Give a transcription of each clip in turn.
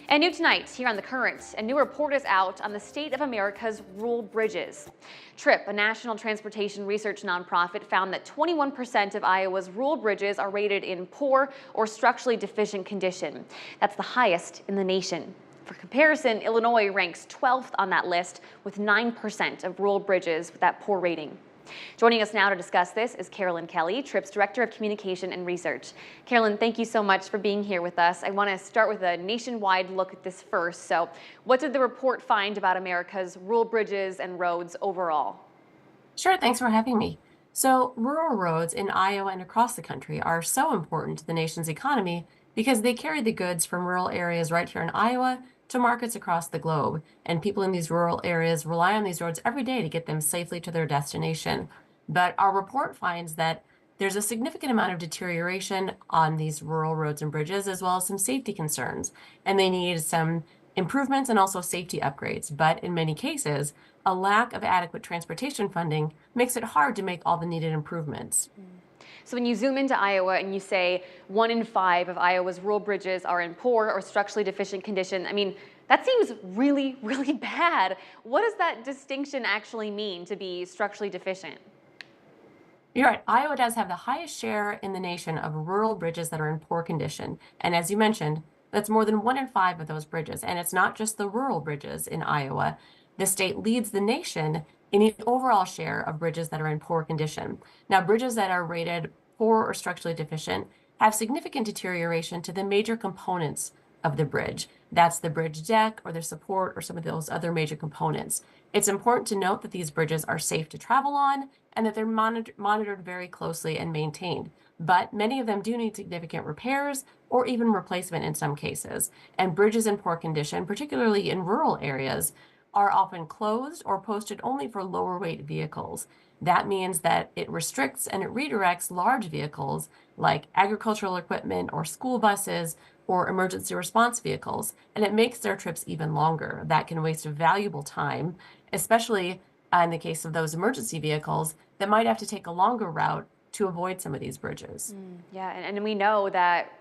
And new tonight, here on The Current, a new report is out on the state of America's rural bridges. TRIP, a national transportation research nonprofit, found that 21% of Iowa's rural bridges are rated in poor or structurally deficient condition. That's the highest in the nation. For comparison, Illinois ranks 12th on that list with 9% of rural bridges with that poor rating. Joining us now to discuss this is Carolyn Kelly, TRIP's Director of Communication and Research. Carolyn, thank you so much for being here with us. I want to start with a nationwide look at this first. So, what did the report find about America's rural bridges and roads overall? Sure, thanks for having me. So, rural roads in Iowa and across the country are so important to the nation's economy because they carry the goods from rural areas right here in Iowa to markets across the globe. And people in these rural areas rely on these roads every day to get them safely to their destination. But our report finds that there's a significant amount of deterioration on these rural roads and bridges, as well as some safety concerns. And they need some improvements and also safety upgrades. But in many cases, a lack of adequate transportation funding makes it hard to make all the needed improvements. So when you zoom into Iowa and you say 1 in 5 of Iowa's rural bridges are in poor or structurally deficient condition, I mean, that seems really, really bad. What does that distinction actually mean, to be structurally deficient? You're right. Iowa does have the highest share in the nation of rural bridges that are in poor condition. And as you mentioned, that's more than 1 in 5 of those bridges. And it's not just the rural bridges in Iowa. The state leads the nation in the overall share of bridges that are in poor condition. Now, bridges that are rated poor or structurally deficient have significant deterioration to the major components of the bridge. That's the bridge deck or the support or some of those other major components. It's important to note that these bridges are safe to travel on and that they're monitored very closely and maintained. But many of them do need significant repairs or even replacement in some cases. And bridges in poor condition, particularly in rural areas, are often closed or posted only for lower weight vehicles. That means that it restricts and it redirects large vehicles like agricultural equipment or school buses or emergency response vehicles, and it makes their trips even longer. That can waste valuable time, especially in the case of those emergency vehicles that might have to take a longer route to avoid some of these bridges. Yeah, and we know that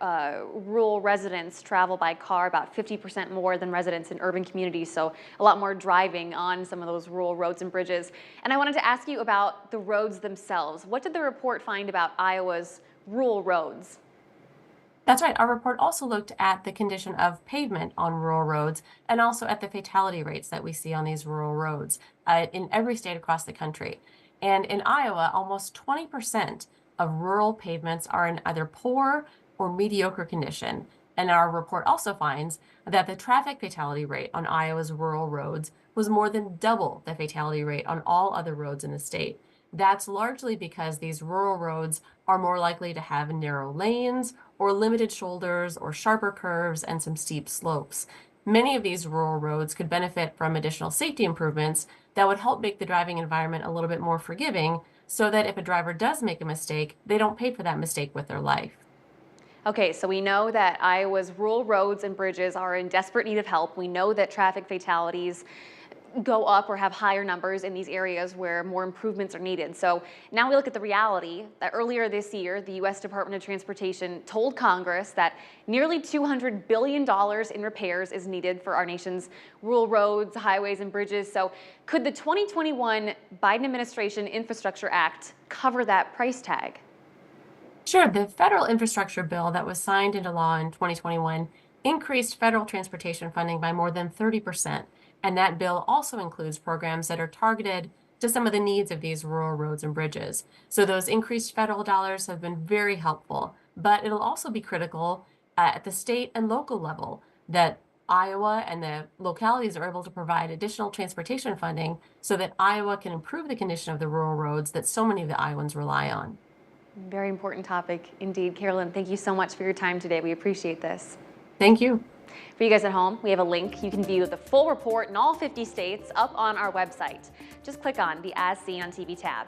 rural residents travel by car about 50% more than residents in urban communities, so a lot more driving on some of those rural roads and bridges. And I wanted to ask you about the roads themselves. What did the report find about Iowa's rural roads? That's right. Our report also looked at the condition of pavement on rural roads and also at the fatality rates that we see on these rural roads in every state across the country. And in Iowa, almost 20% of rural pavements are in either poor or mediocre condition. And our report also finds that the traffic fatality rate on Iowa's rural roads was more than double the fatality rate on all other roads in the state. That's largely because these rural roads are more likely to have narrow lanes or limited shoulders or sharper curves and some steep slopes. Many of these rural roads could benefit from additional safety improvements that would help make the driving environment a little bit more forgiving so that if a driver does make a mistake, they don't pay for that mistake with their life. Okay, so we know that Iowa's rural roads and bridges are in desperate need of help. We know that traffic fatalities go up or have higher numbers in these areas where more improvements are needed. So now we look at the reality that earlier this year, the U.S. Department of Transportation told Congress that nearly $200 billion in repairs is needed for our nation's rural roads, highways, and bridges. So could the 2021 Biden administration Infrastructure Act cover that price tag? Sure, the federal infrastructure bill that was signed into law in 2021 increased federal transportation funding by more than 30%. And that bill also includes programs that are targeted to some of the needs of these rural roads and bridges. So those increased federal dollars have been very helpful, but it'll also be critical at the state and local level that Iowa and the localities are able to provide additional transportation funding so that Iowa can improve the condition of the rural roads that so many of the Iowans rely on. Very important topic indeed. Carolyn, thank you so much for your time today. We appreciate this. Thank you. For you guys at home, we have a link. You can view the full report in all 50 states up on our website. Just click on the As Seen on TV tab.